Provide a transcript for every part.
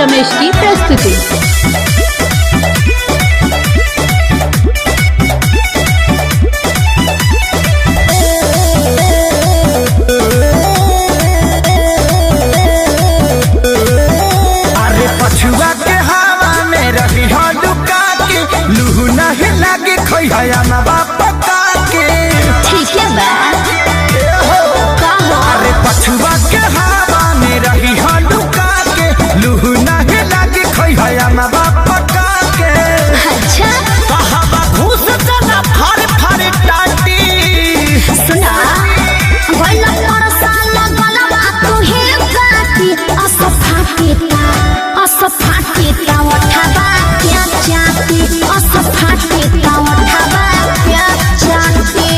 रमेश की प्रस्तुति। अरे पछुआ के हवा में रही हो लुका के लूहू नहीं लगे खोया ना बापा के। ठीक है बा अरे पछुआ के हवा में रही हो लुका के लूहू नहीं लगे खोया ना बापा के। अच्छा हवा घूस जना फर फर टाटी सुना गोइला परसाल गलवा तू हे गाती असफाटी ता उठावा क्या चाहती असफाटी ता उठावा क्या चाहती।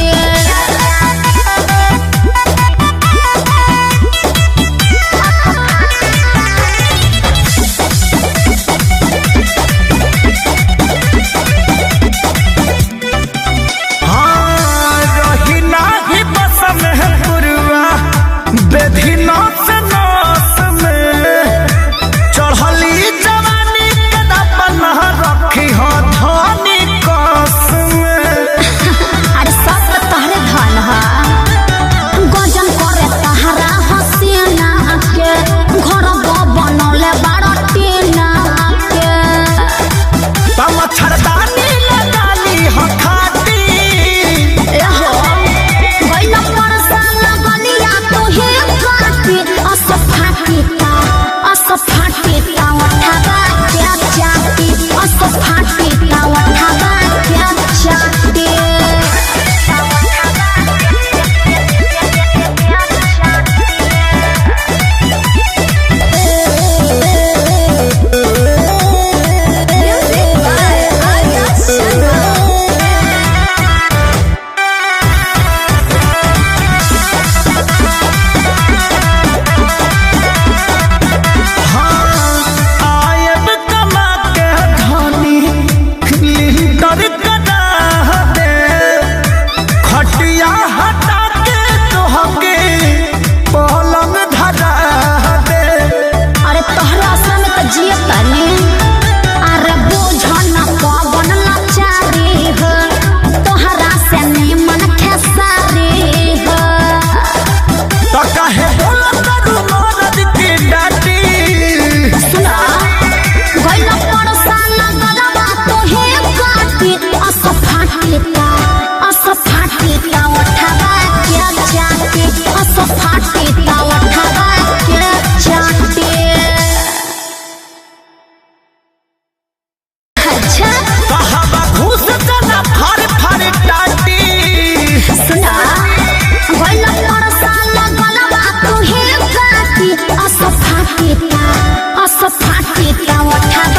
असफाटी ता उठावा